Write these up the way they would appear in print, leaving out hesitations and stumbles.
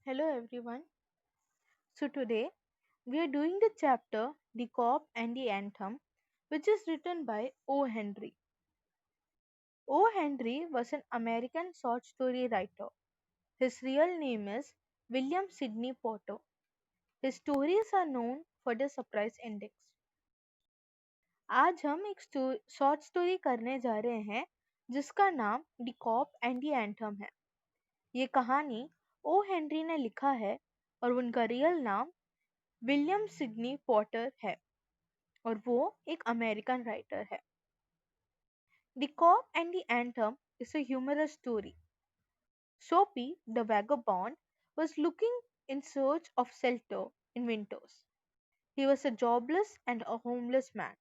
Hello everyone. So today we are doing the chapter The Cop and the Anthem, which is written by O. Henry. O. Henry was an American short story writer. His real name is William Sidney Porter. His stories are known for their surprise endings. आज हम एक short story करने जा रहे हैं जिसका नाम the cop and the anthem है। ये कहानी ओ हेनरी ने लिखा है और उनका रियल नाम विलियम सिडनी पॉटर है और वो एक अमेरिकन राइटर है। The Cock and the Anthem is a humorous story. Soapy, the vagabond, was looking in search of shelter in winters. He was a jobless and a homeless man.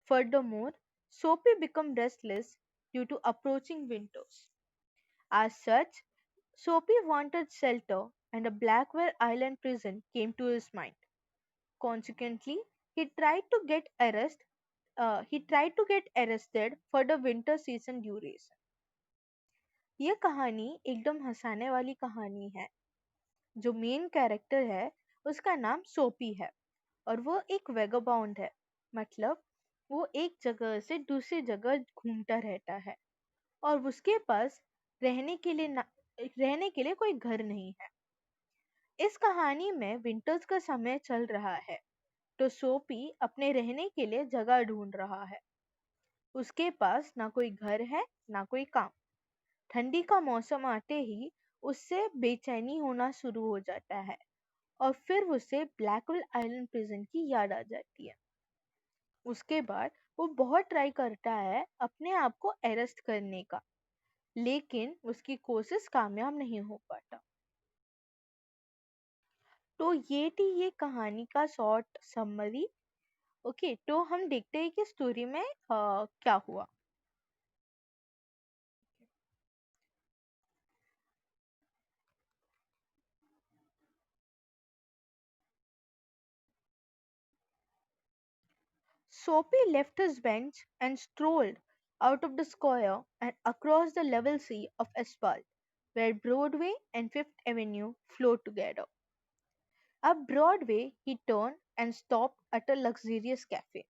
Furthermore, Soapy became restless due to approaching winters. As such, Soapy wanted shelter and a Blackwell Island prison came to his mind. Consequently, he tried to get arrested for the winter season duration. ये कहानी एकदम हंसाने वाली कहानी है। जो main character है उसका नाम सोपी है और वो एक वेगाबाउंड है। मतलब वो एक जगह से दूसरी जगह घूमता रहता है और उसके पास रहने के लिए रहने के लिए कोई घर नहीं है। इस कहानी में विंटर्स का समय चल रहा है तो सोपी अपने रहने के लिए जगह ढूंढ रहा है। उसके पास ना कोई घर है ना कोई काम। ठंडी का मौसम आते ही उससे बेचैनी होना शुरू हो जाता है और फिर उसे ब्लैकविल आइलैंड प्रिजन की याद आ जाती है। उसके बाद वो बहुत ट्राई करता है अपने आप को अरेस्ट करने का, लेकिन उसकी कोशिश कामयाब नहीं हो पाता। तो ये थी ये कहानी का शॉर्ट समरी। ओके, तो हम देखते हैं कि स्टोरी में क्या हुआ। Soapy left his bench and strolled out of the square and across the level sea of asphalt where Broadway and Fifth Avenue flowed together. Up Broadway he turned and stopped at a luxurious cafe.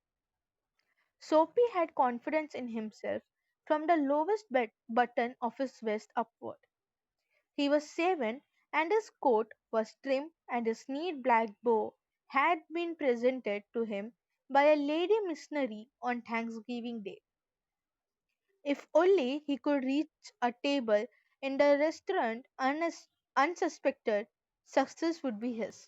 Soapy had confidence in himself from the lowest button of his vest upward. He was shaven and his coat was trim and his neat black bow had been presented to him by a lady missionary on Thanksgiving Day. If only he could reach a table in the restaurant unsuspected, success would be his.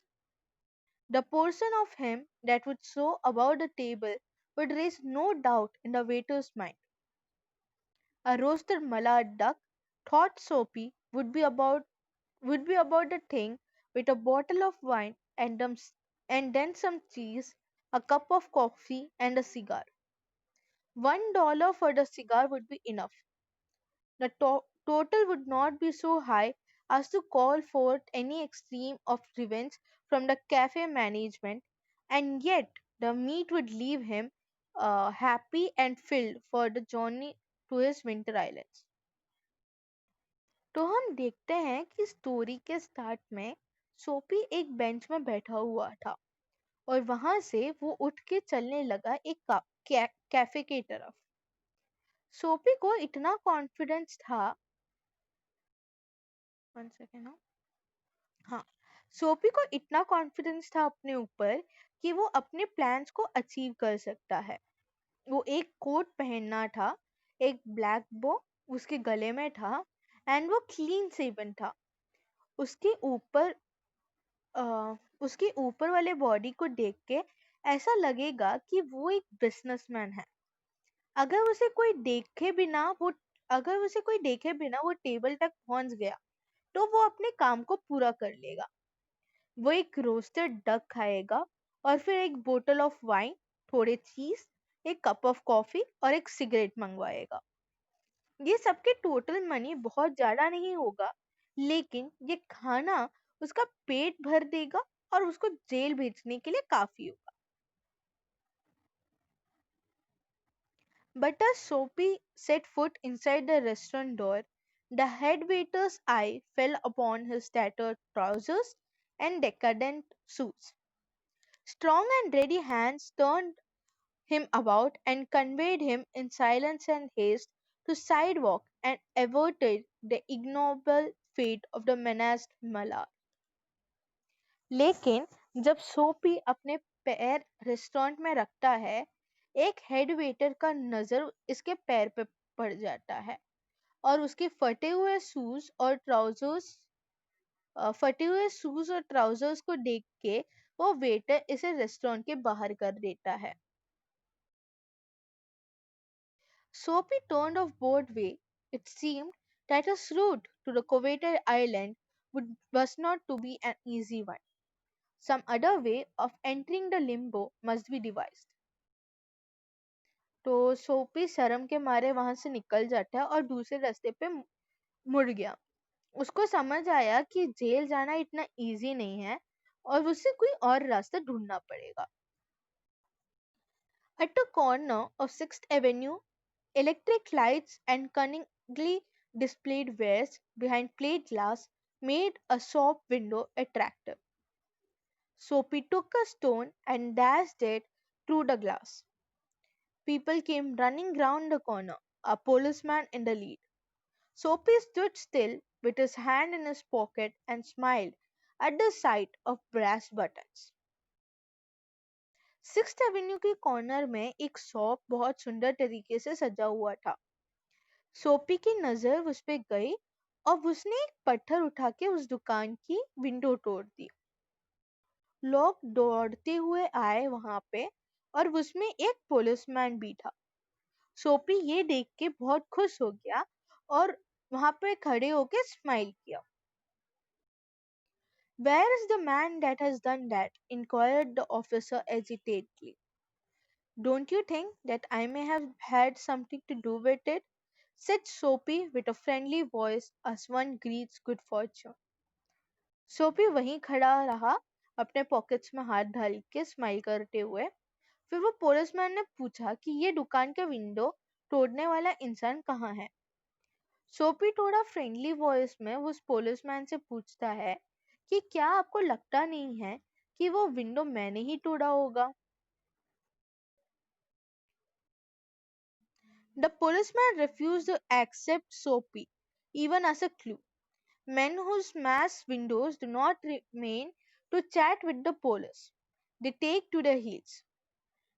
The portion of him that would show about the table would raise no doubt in the waiter's mind. A roasted mallard duck, thought Soapy, would be about the thing with a bottle of wine and then some cheese, a cup of coffee, and a cigar. $1 for the cigar would be enough. The total would not be so high as to call forth any extreme of revenge from the cafe management, and yet the meat would leave him happy and filled for the journey to his winter islands. तो हम देखते हैं कि story के start में सोपी एक bench में बैठा हुआ था और वहां से वो उठ के चलने लगा एक कैफे की तरफ। सोपी को इतना कॉन्फिडेंस था। One second. हाँ, सोपी को इतना कॉन्फिडेंस था अपने ऊपर कि वो अपने प्लान्स को अचीव कर सकता है। वो एक कोट पहनना था, एक ब्लैक बो उसके गले में था एंड वो क्लीन सेवन था। उसके ऊपर उसके ऊपर वाले बॉडी को देख के ऐसा लगेगा कि वो एक बिजनेसमैन है। अगर उसे कोई देखे बिना वो अगर उसे कोई देखे बिना वो टेबल तक पहुंच गया तो वो अपने काम को पूरा कर लेगा। वो एक रोस्टेड डक खाएगा और फिर एक बोतल ऑफ वाइन, थोड़े चीज, एक कप ऑफ कॉफी और एक सिगरेट मंगवाएगा। ये सबके टोटल मनी बहुत ज्यादा नहीं होगा, लेकिन ये खाना उसका पेट भर देगा और उसको जेल भेजने के लिए काफी होगा। But as Soapy set foot inside the restaurant door, The head waiter's eye fell upon his tattered trousers and decadent shoes. Strong and ready hands turned him about and conveyed him in silence and haste to sidewalk and averted the ignoble fate of the menaced Malar. लेकिन जब सोपी अपने पैर restaurant में रखता है, एक head waiter का नजर इसके पैर पे पड़ जाता है और उसके फटे हुए शूज और ट्राउजर्स को देख के वो वेटर इसे रेस्टोरेंट के बाहर कर देता है. Soapy turned off Broadway. It seemed that his route to the coveted island was not to be an easy one. Some other way of entering the limbo must be devised. तो सोपी शर्म के मारे वहां से निकल जाता है और दूसरे रास्ते पे मुड़ गया. उसको समझ आया कि जेल जाना इतना इजी नहीं है और उसे कोई और रास्ता ढूंढना पड़ेगा. At the corner of 6th Avenue, electric lights and cunningly displayed wares behind plate glass made a shop window attractive. Soapy took a stone and dashed it through the glass. People came running round the corner, a policeman in the lead. Soapy stood still with his hand in his pocket and smiled at the sight of brass buttons. 6th Avenue के corner में एक shop बहुत सुंदर तरीके से सजा हुआ था. सोपी की नजर उस पे गई और उसने एक पत्थर उठा के उस दुकान की विंडो तोड़ दी. लोग दौड़ते हुए आए वहां पे और उसमें एक पुलिसमैन भी था. सोपी ये देख के बहुत खुश हो गया और वहां पे खड़े होके स्माइल किया. Where is the man that has done that? Inquired the officer hesitantly. Don't you think that I may have had something to do with it? Said Soapy with a friendly voice as one greets good fortune. सोपी वहीं खड़ा रहा अपने pockets में हाथ डाल के smile करते हुए. फिर वो पुलिसमैन ने पूछा कि ये दुकान का विंडो तोड़ने वाला इंसान कहाँ है. सोपी थोड़ा फ्रेंडली वॉइस में उस पुलिसमैन से पूछता है कि क्या आपको लगता नहीं है कि वो विंडो मैंने ही तोड़ा होगा. The policeman refused to accept Soapy even as a clue. Men whose mass windows do not remain to chat with the police. They take to their heels.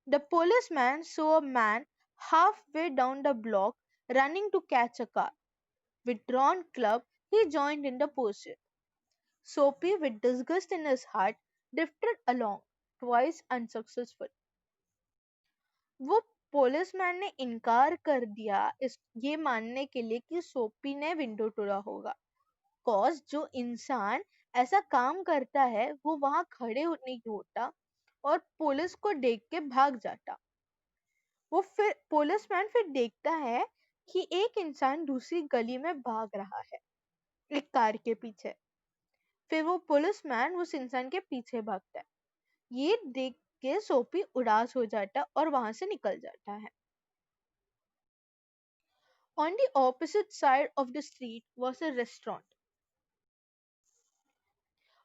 The policeman saw a man halfway down the block running to catch a car. With drawn club, he joined in the pursuit. Soapy, with disgust in his heart, drifted along, twice unsuccessful. वो policeman ने इनकार कर दिया इस ये मानने के लिए कि सोपी ने विंडो तोड़ा होगा. कॉज जो इंसान ऐसा काम करता है वो वहां खड़े नहीं होता और पुलिस को देख के भाग जाता. वो फिर पुलिसमैन फिर देखता है कि एक इंसान दूसरी गली में भाग रहा है एक कार के पीछे. फिर वो पुलिसमैन उस इंसान के पीछे भागता है. ये देख के सोपी उदास हो जाता है और वहां से निकल जाता है. On the opposite side of the street was a restaurant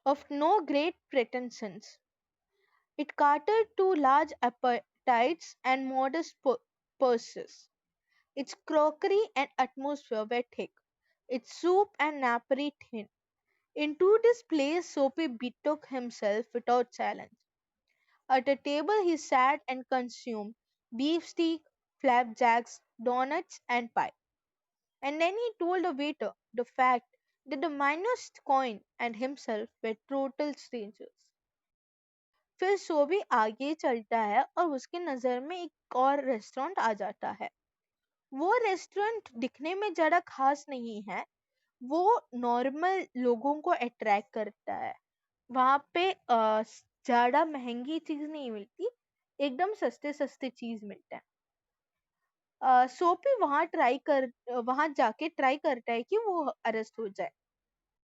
of no great pretensions. It catered to large appetites and modest purses. Its crockery and atmosphere were thick, its soup and napery thin. Into this place Soapy betook himself without challenge. At a table he sat and consumed beefsteak, flapjacks, donuts, and pie. And then he told the waiter the fact that the miner's coin and himself were total strangers. फिर सोबी आगे चलता है और उसकी नजर में एक और रेस्टोरेंट आ जाता है. वो रेस्टोरेंट दिखने में ज्यादा खास नहीं है. वो नॉर्मल लोगों को अट्रैक्ट करता है. वहां पे ज्यादा महंगी चीज नहीं मिलती, एकदम सस्ते सस्ते चीज मिलते हैं. सोपी वहां जाके ट्राई करता है कि वो अरेस्ट हो जाए.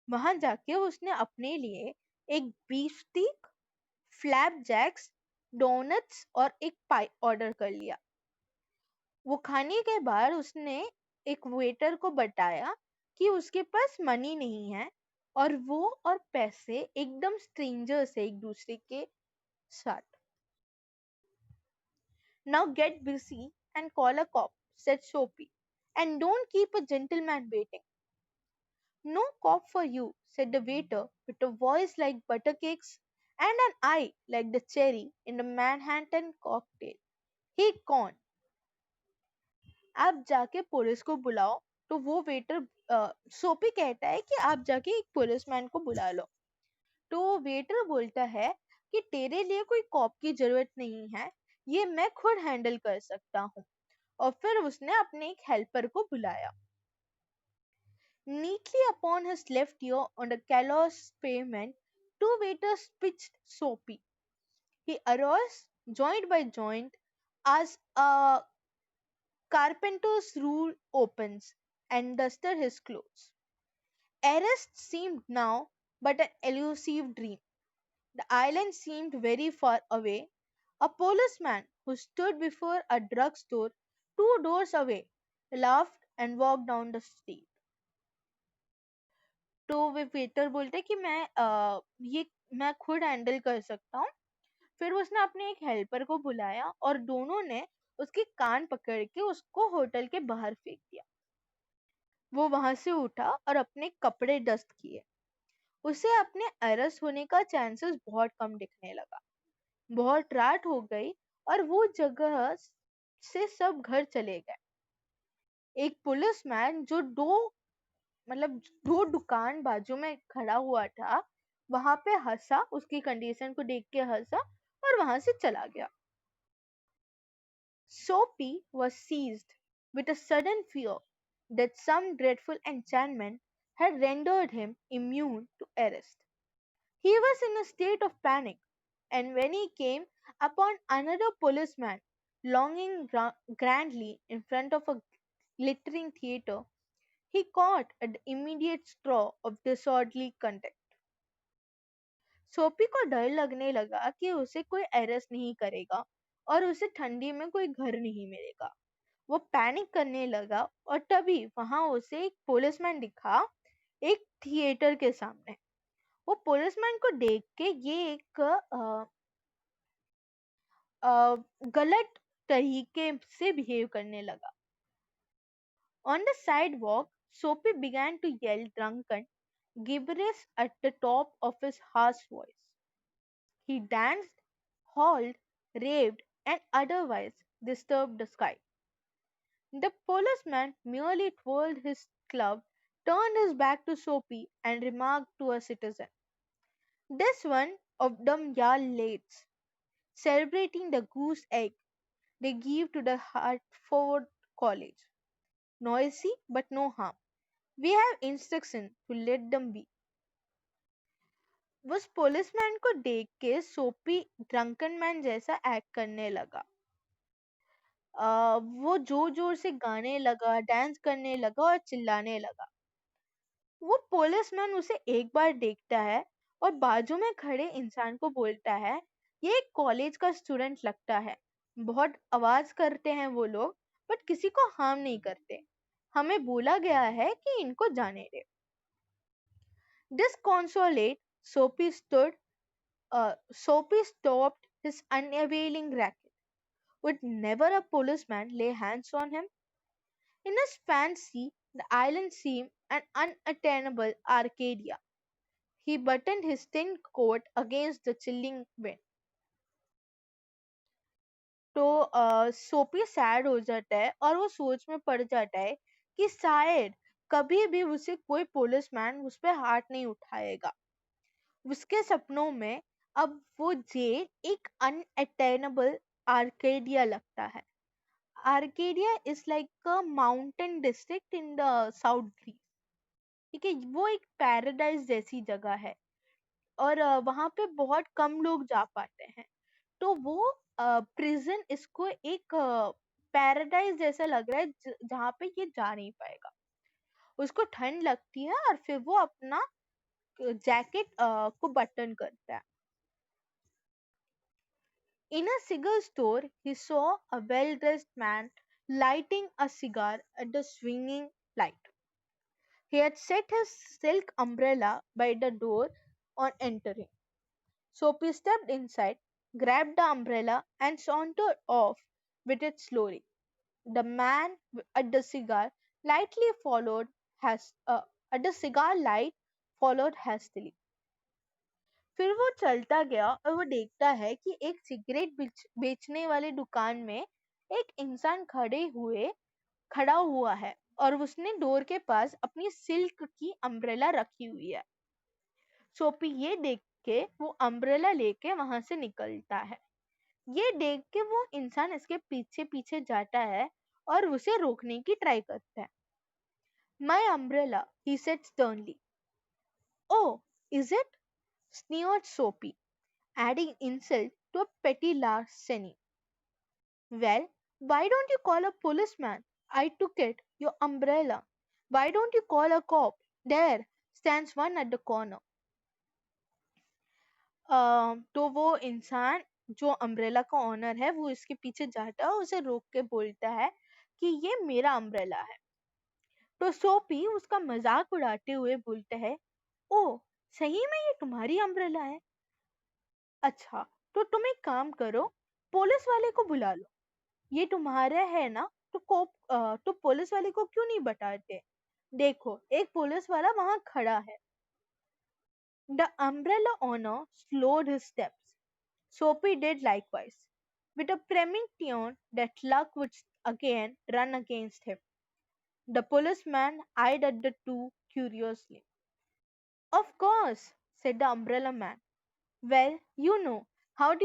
वहां जाके उसने अपने लिए एक बीफ स्टीक, फ्लैपजैक्स, डोनट्स और एक पाई ऑर्डर कर लिया. वो खाने के बाद उसने एक वेटर को बताया कि उसके पास मनी नहीं है और वो और पैसे एकदम स्ट्रेंजर्स है एक दूसरे के साथ. Now get busy and call a cop, said Soapy, and don't keep a gentleman waiting. No cop for you, said the waiter with a voice like buttercakes and an eye like the cherry in a Manhattan cocktail. He कौन? आप जाके police को बुलाओ. तो वो waiter सोपी कहता है कि आप जाके एक पुलिसमैन को बुला लो. तो वेटर बोलता है कि तेरे लिए कोई कॉप की जरूरत नहीं है, ये मैं खुद हैंडल कर सकता हूँ. और फिर उसने अपने एक हेल्पर को बुलाया. Neatly upon his left ear on the callous pavement, two waiters pitched Soapy. He arose, joint by joint, as a carpenter's rule opens, and dusted his clothes. Arrest seemed now but an elusive dream. The island seemed very far away. A policeman who stood before a drugstore 2 doors away laughed and walked down the street. तो वे waiter बोलते कि ये मैं खुद handle कर सकता हूँ. फिर उसने अपने एक हेल्पर को बुलाया और दोनों ने उसके कान पकड़ के उसको होटल के बाहर फेंक दिया. वो वहां से उठा और अपने कपड़े डस्ट किए. उसे अपने अरेस्ट होने का चांसेस बहुत कम दिखने लगा. बहुत रात हो गई और वो जगह से सब घर चले गए. एक पुलिसमैन जो दो दुकान बाजू में खड़ा हुआ था, वहां पे हंसा, उसकी कंडीशन को देख के हंसा और वहां से चला गया. Soapy was seized with a sudden fear that some dreadful enchantment had rendered him immune to arrest. He was in a state of panic, and when he came upon another policeman longing grandly in front of a glittering theatre, he caught at the immediate straw of disorderly conduct. सोपी को डर लगने लगा कि उसे कोई arrest नहीं करेगा और उसे ठंडी में कोई घर नहीं मिलेगा. वो पैनिक करने लगा और तभी वहां उसे एक पुलिसमैन दिखा, एक थिएटर के सामने. वो पुलिसमैन को देख के ये एक गलत तरीके से बिहेव करने लगा. On the sidewalk, Soapy began to yell drunken gibberish at the top of his harsh voice. He danced, howled, raved, and otherwise disturbed the sky. The policeman merely twirled his club, turned his back to Soapy, and remarked to a citizen, "This one of them yall lates, celebrating the goose egg they give to the Hartford College. Noisy, but no harm. We have instruction to let them be." उस policeman को देख के सोपी drunken man जैसा act करने लगा. वो जोर जोर से गाने लगा, डांस करने लगा और चिल्लाने लगा. वो पुलिसमैन उसे एक बार देखता है और बाजू में खड़े इंसान को बोलता है, ये एक कॉलेज का स्टूडेंट लगता है, बहुत आवाज करते हैं वो लोग, बट किसी को हार्म नहीं करते, हमें बोला गया है कि इनको जाने दे. Disconsolate, Soapy stopped his unavailing racket. Would never a policeman lay hands on him? In his fancy, the island seemed an unattainable Arcadia. He buttoned his thin coat against the chilling wind. तो सोपी sad हो जाता है और वो सोच में पड़ जाता है कि शायद कभी भी उसे कोई पुलिसमैन उस पर हाथ नहीं उठाएगा. उसके सपनों में अब वो जेल एक अनअटेनेबल आर्केडिया लगता है. Arcadia is like a mountain district in the south Greece. ठीक है, वो एक पैराडाइज जैसी जगह है और वहां पे बहुत कम लोग जा पाते हैं. तो वो प्रिजन इसको एक पैराडाइज जैसा लग रहा है जहाँ पे ये जा नहीं पाएगा. उसको ठंड लगती है और फिर वो अपना जैकेट को बटन करता है. In a cigar store, he saw a well-dressed man lighting a cigar at the swinging light. He had set his silk umbrella by the door on entering. Soapy stepped inside, grabbed the umbrella, and sauntered off with it slowly. The man at the cigar lightly followed has at the cigar light followed hastily. फिर वो चलता गया और वो देखता है कि एक सिगरेट बेचने वाले दुकान में एक इंसान खड़ा हुआ है और उसने डोर के पास अपनी सिल्क की अम्ब्रेला रखी हुई है। सोपी ये देख के वो अम्ब्रेला लेके वहां से निकलता है। ये देख के वो इंसान इसके पीछे पीछे जाता है और उसे रोकने की ट्राई करता है। My umbrella, he said sternly. Oh, is it? Sneered Soapy, adding insult to a petty larceny. Well, why don't you call a policeman? I took it, your umbrella. Why don't you call a cop? There stands one at the corner. तो वो इंसान जो umbrella का owner है वो इसके पीछे जाता है, उसे रोक के बोलता है कि ये मेरा अम्ब्रेला है। तो सोपी उसका मजाक उड़ाते हुए बोलता है, ओ सही में ये तुम्हारी अम्ब्रेला है? अच्छा, तो तुम एक काम करो, पुलिस वाले को बुला लो। ये तुम्हारा है ना, तो पुलिस वाले को क्यों नहीं बताते? देखो, एक पुलिस वाला वहां खड़ा है। The umbrella owner slowed his steps. Soapy did likewise, with a premonition that luck would again run against him. The policeman eyed at the two curiously. Of course, said the umbrella man. Well, you know how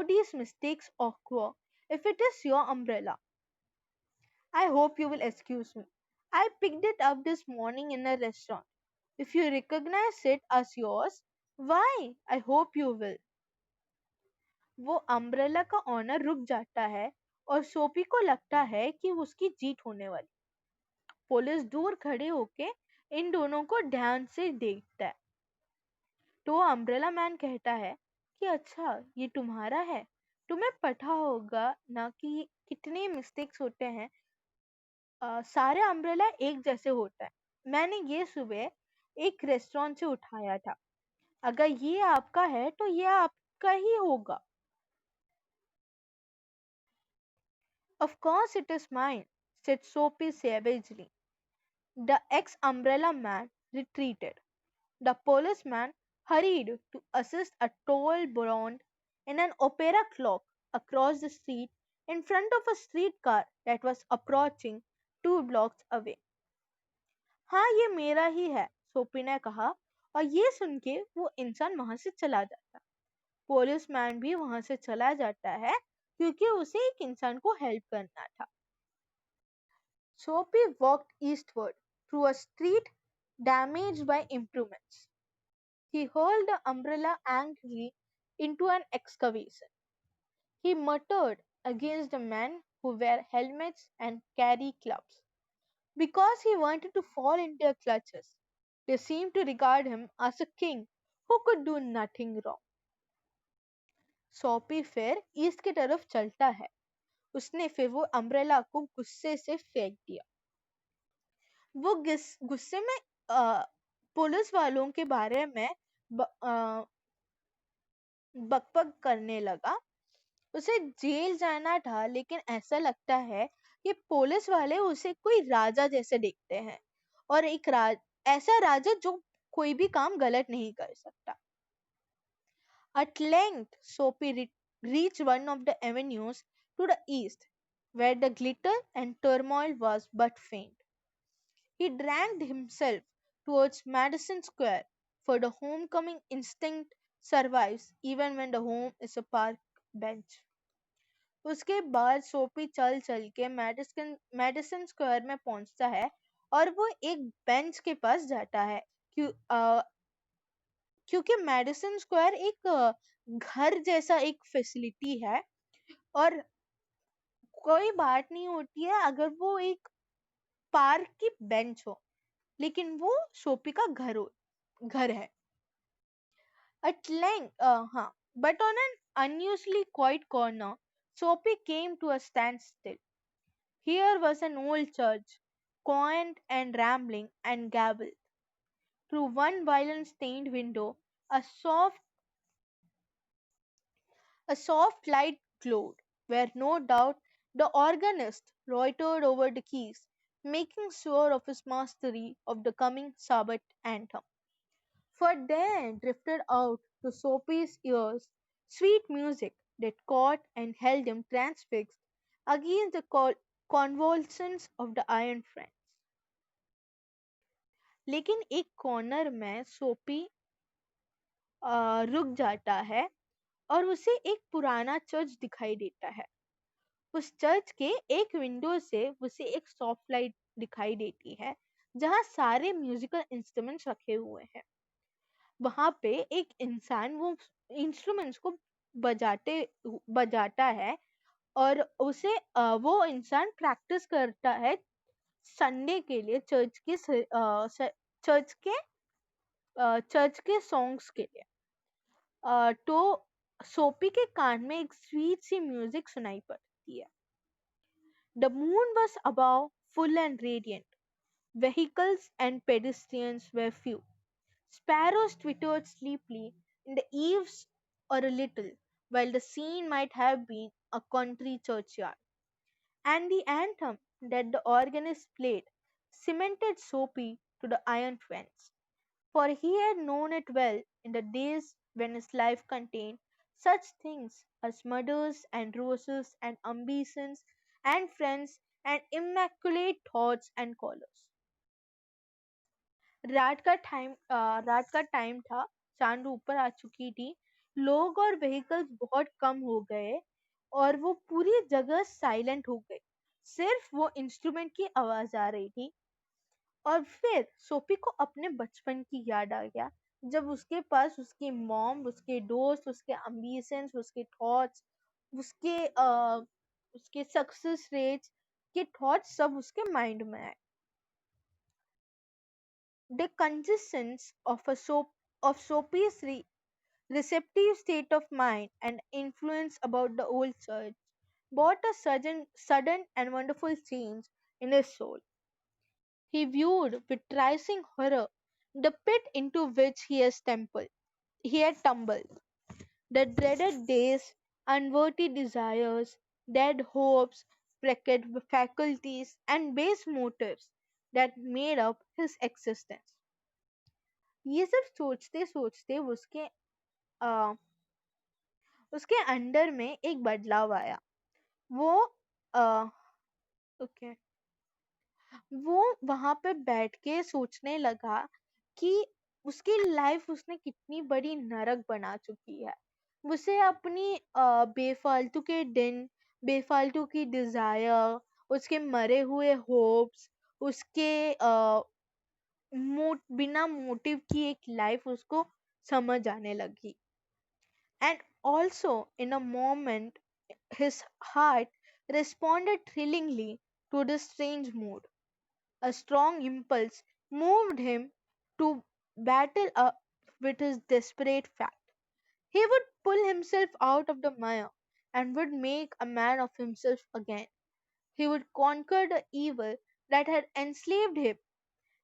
these mistakes occur if it is your umbrella. I hope you will excuse me. I picked it up this morning in a restaurant. If you recognize it as yours, why? I hope you will. वो umbrella का owner रुक जाता है और सोपी को लगता है कि उसकी जीत होने वाली। पुलिस दूर खड़े होके इन दोनों को ध्यान से देखता है। तो अम्ब्रेला मैन कहता है कि अच्छा ये तुम्हारा है, तुम्हें पता होगा ना कि कितने मिस्टेक्स होते हैं। सारे अम्ब्रेला एक जैसे होता है। मैंने ये सुबह एक रेस्टोरेंट से उठाया था। अगर ये आपका है तो ये आपका ही होगा। Of course it is mine, said Soapy savagely. The ex-umbrella man retreated. The policeman hurried to assist a tall blonde in an opera cloak across the street in front of a streetcar that was approaching 2 blocks away. हाँ ये मेरा ही है, सोपी ने कहा और ये सुन के वो इंसान वहां से चला जाता। पुलिसमैन भी वहां से चला जाता है क्योंकि उसे एक इंसान को हेल्प करना था। Soapy walked eastward through a street damaged by improvements. He hurled the umbrella angrily into an excavation. He muttered against the men who wear helmets and carry clubs because he wanted to fall into their clutches. They seemed to regard him as a king who could do nothing wrong. सोपी फिर east की तरफ चलता है। उसने फिर वो umbrella को गुस्से से फेंक दिया। वो गुस्से में पुलिस वालों के बारे में बकबक करने लगा। उसे जेल जाना था, लेकिन ऐसा लगता है कि पुलिस वाले उसे कोई राजा जैसे देखते हैं और ऐसा राजा जो कोई भी काम गलत नहीं कर सकता। At length, Soapy reached one of the avenues to the east, where the glitter and turmoil was but faint. He dragged himself towards Madison Square, for the homecoming instinct survives even when the home is a park bench. उसके बाद सोपी चल चल के Madison Square में पहुंचता है और वो एक बेंच के पास जाता है क्योंकि मेडिसन स्क्वायर एक घर जैसा एक फैसिलिटी है और कोई बात नहीं होती है अगर वो एक पार्क की बेंच हो, लेकिन वो सोपी का घर है। At length, but on an unusually quiet corner, Soapy came to a standstill. Here was an old church, quaint and rambling and gabbled. Through one violent stained window, a soft a soft light glowed, where no doubt the organist loitered over the keys, making sure of his mastery of the coming Sabbath anthem. For there drifted out to Sophie's ears sweet music that caught and held him transfixed against the convulsions of the iron friends. लेकिन एक corner में सोपी रुक जाता है और उसे एक पुराना चर्च दिखाई देता है। उस चर्च के एक विंडो से उसे एक सॉफ्ट लाइट दिखाई देती है जहां सारे म्यूजिकल इंस्ट्रूमेंट्स रखे हुए हैं। वहां पे एक इंसान वो इंस्ट्रूमेंट्स को बजाते बजाता है और उसे वो इंसान प्रैक्टिस करता है संडे के लिए चर्च के चर्च के सॉन्ग्स के लिए। तो सोपी के कान में एक स्वीट सी म्यूजिक सुनाई पड़ती है। The moon was above, full and radiant. Vehicles and pedestrians were few. Sparrows twittered sleepily in the eaves or a little, while the scene might have been a country churchyard. And the anthem that the organist played cemented Soapy to the iron fence, for he had known it well in the days when his life contained such things as murders and roses and ambitions and friends and immaculate thoughts and colors. रात का time था। चांद ऊपर आ चुकी थी। लोग और vehicles बहुत कम हो गए और वो पूरी जगह साइलेंट हो गई। सिर्फ वो इंस्ट्रूमेंट की आवाज आ रही थी। और फिर सोफी को अपने बचपन की याद आ गया, जब उसके पास उसकी मॉम, उसके दोस्त, उसके एम्बिशंस, उसके थॉट्स, उसके सक्सेस रेट्स के थॉट्स सब उसके माइंड में आए। The consistence of Sophie's receptive state of mind and influence about the old church brought a sudden and wonderful change in his soul. He viewed with rising horror the pit into which he had tumbled, the dreaded days, unworthy desires, dead hopes, wrecked faculties, and base motives that made up his existence. ये सब सोचते सोचते आ, उसके अंदर में एक बदलाव आया। वो आ, ओके वो वहां पे बैठ के सोचने लगा कि उसकी लाइफ उसने कितनी बड़ी नरक बना चुकी है। उसे अपनी बेफालतू के दिन, बेफालतू की डिजायर, उसके मरे हुए होप्स, उसके बिना मोटिव की एक लाइफ उसको समझ आने लगी। And also, in a moment, his heart responded thrillingly to this strange mood. A strong impulse moved him to battle up with his desperate fact. He would pull himself out of the mire and would make a man of himself again. He would conquer the evil that had enslaved him.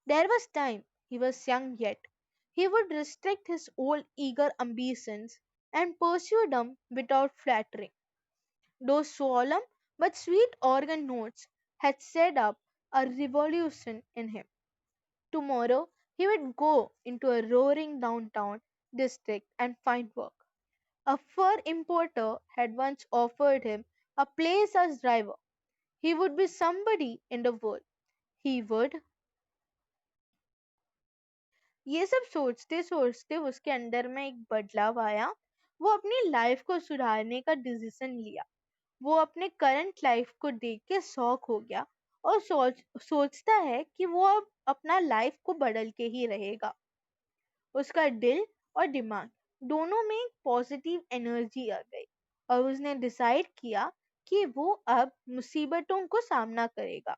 There was time, he was young yet. He would restrict his old eager ambitions and pursue them without flattering. Those solemn but sweet organ notes had set up a revolution in him. Tomorrow he would go into a roaring downtown district and find work. A fur importer had once offered him a place as driver. He would be somebody in the world. He would ये सब सोचते सोचते उसके अंदर में एक बदलाव आया। वो अपनी लाइफ को सुधारने का डिसीजन लिया। वो अपने करंट लाइफ को देख के शौक हो गया और सोचता है कि वो अब अपना लाइफ को बदल के ही रहेगा। उसका दिल और दिमाग दोनों में एक पॉजिटिव एनर्जी आ गई और उसने डिसाइड किया कि वो अब मुसीबतों को सामना करेगा।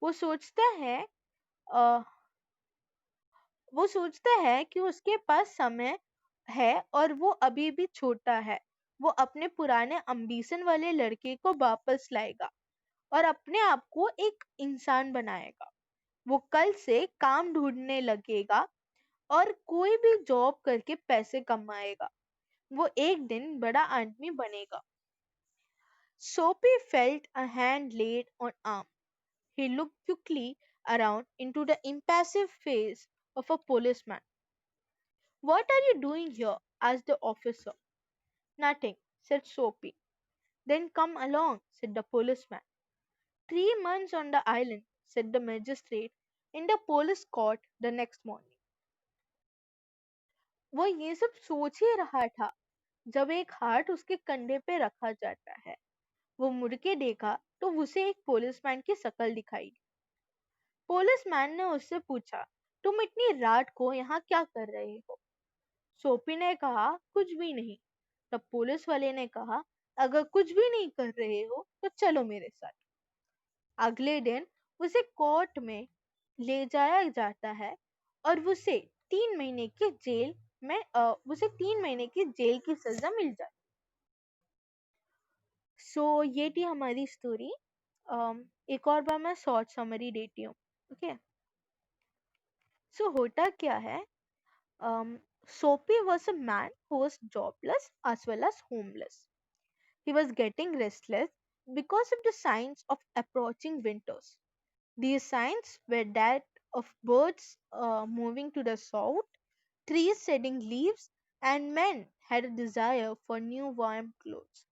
वो सोचता है अ, वो सोचता है कि उसके पास समय है और वो अभी भी छोटा है। वो अपने पुराने एम्बिशन वाले लड़के को वापस लाएगा। और अपने आप को एक इंसान बनाएगा। वो कल से काम ढूंढने लगेगा और कोई भी जॉब करके पैसे कमाएगा। वो एक दिन बड़ा आदमी बनेगा। Soapy felt a hand laid on arm. He looked quickly around into the impassive face of a policeman. What are you doing here? Asked the officer. Nothing, said Soapy. Then come along, said the policeman. 3 months on the island, said the magistrate in the police court the next morning. वो ये सब सोच ही रहा था जब एक हाथ उसके कंधे पे रखा जाता है। वो मुड़ के देखा तो उसे एक पुलिसमैन की शक्ल दिखाई। पुलिसमैन ने उससे पूछा, तुम इतनी रात को यहाँ क्या कर रहे हो? सोपी ने कहा, कुछ भी नहीं। तब पुलिस वाले ने कहा, अगर कुछ भी नहीं कर रहे हो तो चलो मेरे साथ। अगले दिन उसे कोर्ट में ले जाया जाता है और उसे 3 महीने की जेल की सजा मिल जाती। सो ये थी हमारी स्टोरी। एक और बार मैं शॉर्ट समरी देती हूँ। ओके, सो होता क्या है, Soapy was a man who was jobless as well as homeless. He was getting restless because of the signs of approaching winters. These signs were that of birds moving to the south, trees shedding leaves, and men had a desire for new warm clothes.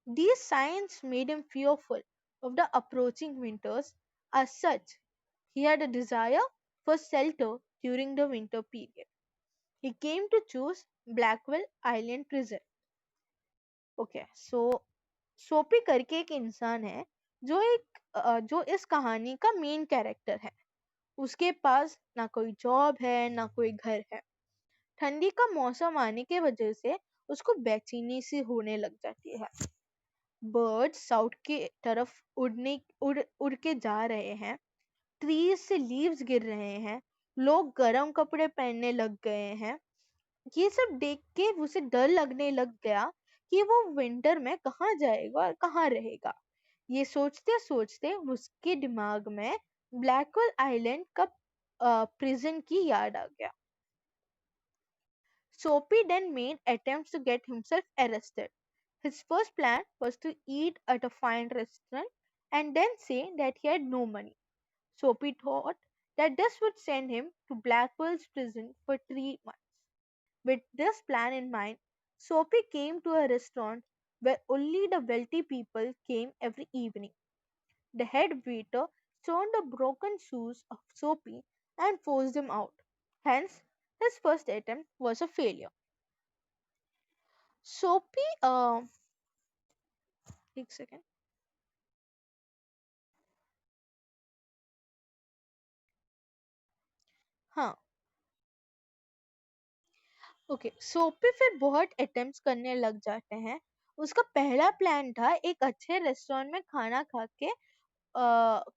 These signs made him fearful of the approaching winters. As such, he had a desire for shelter during the winter period. He came to choose Blackwell Island Prison. Okay, so सोपी करके एक इंसान है जो इस कहानी का main character है। उसके पास ना कोई जॉब है ना कोई घर है। ठंडी का मौसम आने की वजह से उसको बेचैनी सी होने लग जाती है। बर्ड्स साउथ की तरफ उड़ के जा रहे हैं। ट्रीज से लीव्स गिर रहे हैं। लोग गर्म कपड़े पहनने लग गए हैं। ये सब देख के उसे डर लगने लग गया कि वो विंटर में कहाँ जाएगा और कहाँ रहेगा। ये सोचते सोचते उसके दिमाग में ब्लैकवेल आइलैंड का प्रिजन की याद आ गया। Soapy then made attempts to get himself arrested. His first plan was to eat at a fine restaurant and then say that he had no money. Soapy thought that this would send him to Blackwell's prison for 3 months. With this plan in mind, Soapy came to a restaurant where only the wealthy people came every evening. The head waiter saw the broken shoes of Soapy and forced him out. Hence, his first attempt was a failure. Soapy, एक second. हाँ, okay, सोपी फिर बहुत attempts करने लग जाते हैं। उसका पहला प्लान था एक अच्छे रेस्टोरेंट में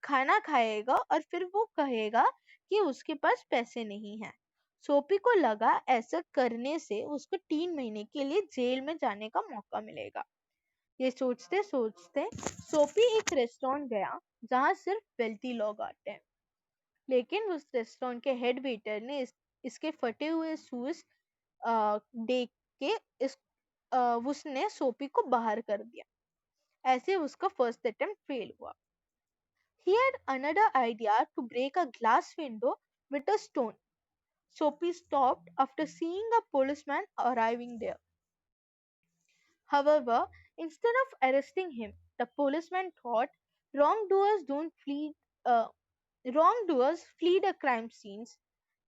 खाना खाएगा और फिर वो कहेगा कि उसके पास पैसे नहीं है। सोपी को लगा ऐसा करने से उसको 3 महीने के लिए जेल में जाने का मौका मिलेगा। ये सोचते सोचते सोपी एक रेस्टोरेंट गया जहाँ सिर्फ वेल्थी लोग आते हैं। लेकिन उस रेस्टोरेंट के हेड वेटर ने इसके फटे हुए शूज देख के उसने सोपी को बाहर कर दिया। ऐसे उसका फर्स्ट अटेम्प्ट फेल हुआ। He had another idea to break a glass window with a stone. Soapy stopped after seeing a policeman arriving there. However, instead of arresting him, the policeman thought wrongdoers don't flee uh, wrongdoers flee the crime scenes,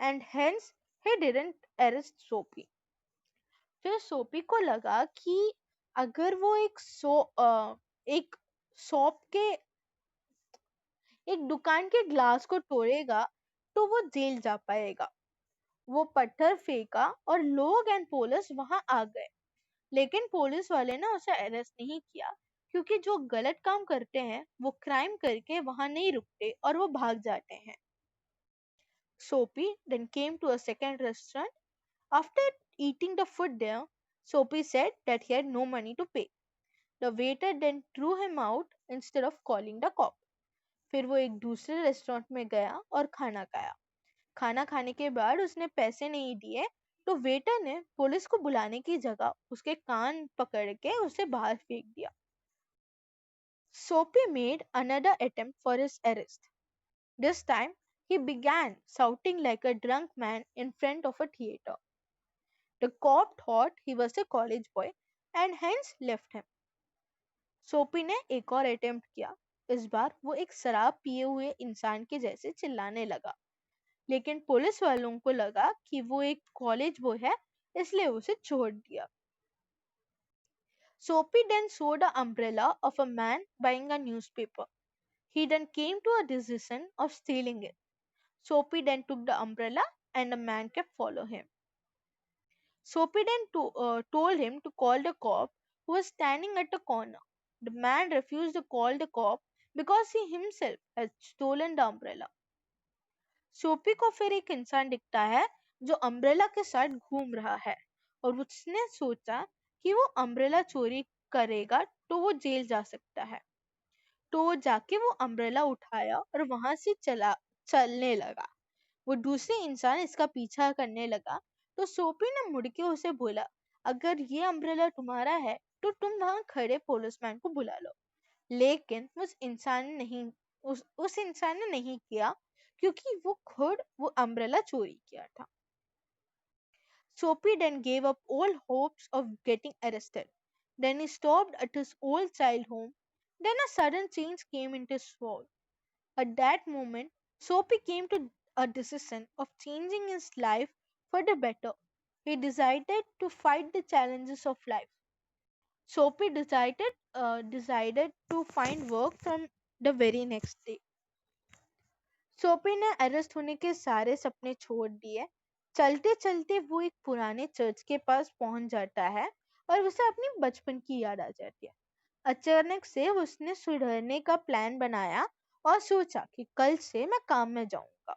and hence he didn't arrest Soapy. फिर सोपी को लगा कि अगर वो एक shop के एक दुकान के ग्लास को तोड़ेगा तो वो जेल जा पाएगा। वो पत्थर फेंका और लोग एंड पुलिस वहां आ गए। लेकिन पुलिस वाले ने उसे अरेस्ट नहीं किया क्योंकि जो गलत काम करते हैं वो क्राइम करके वहां नहीं रुकते और वो भाग जाते हैं। Soapy then came to a second restaurant. After eating the food there, Soapy said that he had no money to pay. The waiter then threw him out instead of calling the cop. फिर वो एक दूसरे restaurant में गया और खाना खाया। खाना खाने के बाद उसने पैसे नहीं दिए तो वेटर ने पुलिस को बुलाने की जगह उसके कान पकड़ के उसे बाहर फेंक दिया। Soapy made another attempt for his arrest. This time, he began shouting like a drunk man in front of a theater. The cop thought he was a college boy and hence left him. सोपी ने एक और attempt किया। इस बार वो एक शराब पिए हुए इंसान के जैसे चिल्लाने लगा, लेकिन पुलिस वालों को लगा कि वो एक कॉलेज बॉय है, इसलिए उसे छोड़ दिया। Soapy then saw the umbrella of a man buying a newspaper. He then came to a decision of stealing it. Soapy then took the umbrella and the man kept following him. Soapy then told him to call the cop who was standing at the corner. The man refused to call the cop because he himself had stolen the umbrella. सोपी को फिर एक इंसान दिखता है जो umbrella के साथ घूम रहा है और उसने सोचा कि वो अम्ब्रेला चोरी करेगा तो वो जेल जा सकता है। तो वो जाके वो अम्ब्रेला उठाया और वहां से चलने लगा। वो दूसरे इंसान इसका पीछा करने लगा तो सोपी ने मुड़ के उसे बोला, अगर ये अम्ब्रेला तुम्हारा है तो तुम वहां खड़े पुलिसमैन को बुला लो। लेकिन उस इंसान ने नहीं किया क्योंकि वो खुद वो अम्ब्रेला चोरी किया था। Soapy then gave up all hopes of getting arrested. Then he stopped at his old child home. Then a sudden change came into his soul. At that moment, Soapy came to a decision of changing his life for the better. He decided to fight the challenges of life. Soapy decided to find work from the very next day. सोपी ने arrest होने के सारे सपने छोड़ दिए। चलते चलते वो एक पुराने चर्च के पास पहुंच जाता है और उसे अपनी बचपन की याद आ जाती है। अचानक से उसने सुधरने का प्लान बनाया और सोचा कि कल से मैं काम में जाऊंगा।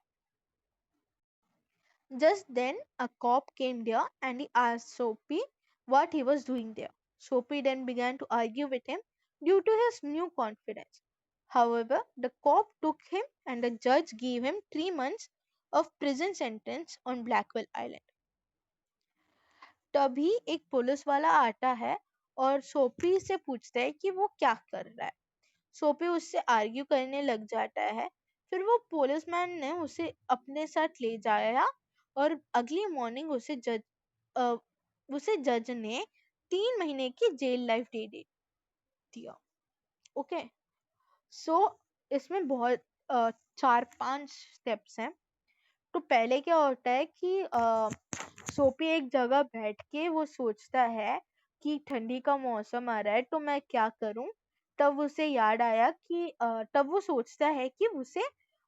Just then a cop came there and he asked Soapy what he was doing there. Soapy then began to argue with him due to his new confidence. However, the cop took him and the judge gave him 3 months of prison sentence on Blackwell Island. तभी एक police वाला आता है और सोपी से पूछता है कि वो क्या कर रहा है। सोपी उससे आर्ग्यू करने लग जाता है। फिर वो पुलिसमैन ने उसे अपने साथ ले जाया और अगली मॉर्निंग उसे जज ने 3 महीने की जेल लाइफ दे दिया। ओके, सो इसमें बहुत 4-5 स्टेप्स हैं। तो पहले क्या होता है कि सोपी एक जगह बैठ के वो सोचता है कि ठंडी का मौसम आ रहा है तो मैं क्या करूं। तब उसे याद आया कि तब वो सोचता है कि उसे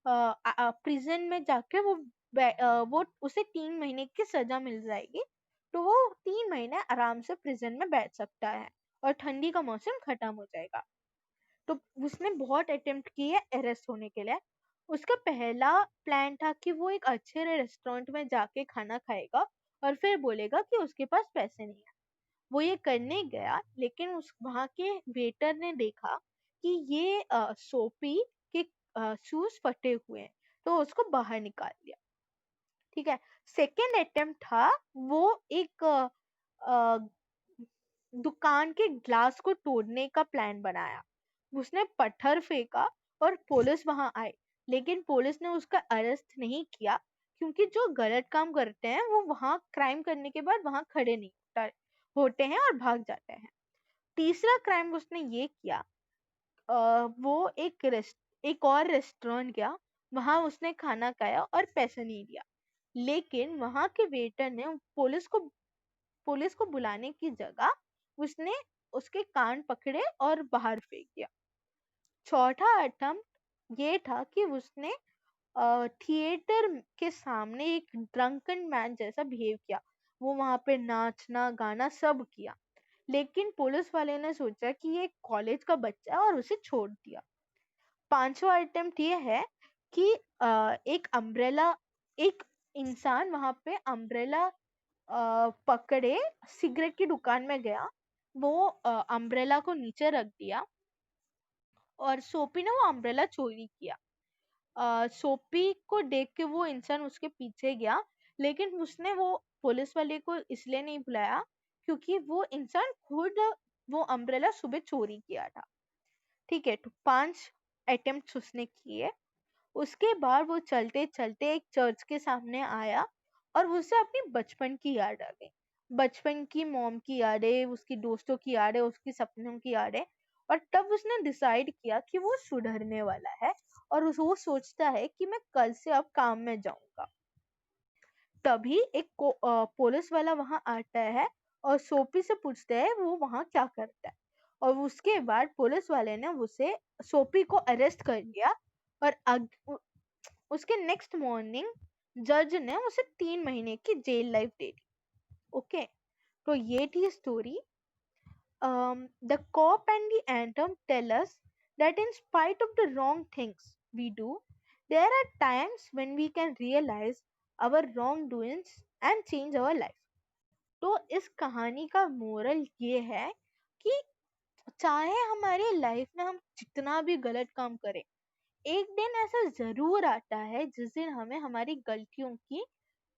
प्रिजन में जाके वो उसे 3 महीने की सजा मिल जाएगी तो वो 3 महीने आराम से प्रिजन में बैठ सकता है और ठंडी का मौसम खत्म हो जाएगा। तो उसने बहुत अटेम्प्ट किए अरेस्ट होने के लिए। उसका पहला प्लान था कि वो एक अच्छे रेस्टोरेंट में जाके खाना खाएगा और फिर बोलेगा कि उसके पास पैसे नहीं है। वो ये करने गया लेकिन उस वहां के वेटर ने देखा कि ये सोपी के शूज फटे हुए हैं तो उसको बाहर निकाल दिया। ठीक है, सेकेंड अटेम्प्ट था वो एक दुकान के ग्लास को तोड़ने का प्लान बनाया। उसने पत्थर फेंका और पुलिस वहां आई, लेकिन पुलिस ने उसका अरेस्ट नहीं किया क्योंकि जो गलत काम करते हैं वो वहां क्राइम करने के बाद वहां खड़े नहीं होते हैं और भाग जाते हैं। तीसरा क्राइम उसने ये किया, वो एक और रेस्टोरेंट गया, वहां उसने खाना खाया और पैसे नहीं दिया, लेकिन वहां के वेटर ने पुलिस को बुलाने की जगह उसने उसके कान पकड़े और बाहर फेंक दिया। चौथा अटेम्प्ट ये था कि उसने थिएटर के सामने एक ड्रंकन मैन जैसा बिहेव किया। वो वहां पे नाचना गाना सब किया, लेकिन पुलिस वाले ने सोचा कि ये कॉलेज का बच्चा है और उसे छोड़ दिया। पांचवा अटेम्प्ट ये है कि एक इंसान वहां पे अम्ब्रेला पकड़े सिगरेट की दुकान में गया। वो अम्ब्रेला को नीचे रख दिया और सोपी ने वो अम्ब्रेला चोरी किया। सोपी को देख के वो इंसान उसके पीछे गया, लेकिन उसने वो पुलिस वाले को इसलिए नहीं बुलाया क्योंकि वो इंसान खुद वो अम्ब्रेला सुबह चोरी किया था। ठीक है, तो 5 अटेम्प्ट उसने किए। उसके बाद वो चलते चलते एक चर्च के सामने आया और उसे अपनी बचपन की याद आ गई। बचपन की मॉम की यादें, उसकी दोस्तों की यादें, उसकी सपनों की यादें। और तब उसने डिसाइड किया कि वो सुधरने वाला है और वो सोचता है कि मैं कल से अब काम में जाऊंगा। तभी एक पुलिस वाला वहां आता है और सोपी से पूछता है वो वहां क्या करता है। और उसके बाद पुलिस वाले ने उसे, सोपी को अरेस्ट कर लिया। और उसके नेक्स्ट मॉर्निंग जज ने उसे 3 महीने की जेल लाइफ दे दी। ओके, तो ये थी story. The cop and the anthem tell us that in spite of the wrong things we do, there are times when we can realize our wrongdoings and change our life. तो इस कहानी का moral ये है कि चाहे हमारी life में हम जितना भी गलत काम करें, एक दिन ऐसा जरूर आता है जिस दिन हमें हमारी गलतियों की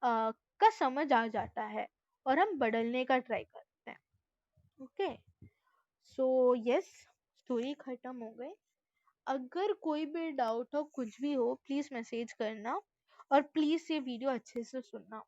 का समझ आ जाता है और हम बदलने का ट्राई करते हैं। ओके, सो यस, स्टोरी खत्म हो गई। अगर कोई भी डाउट हो, कुछ भी हो, प्लीज मैसेज करना और प्लीज ये वीडियो अच्छे से सुनना।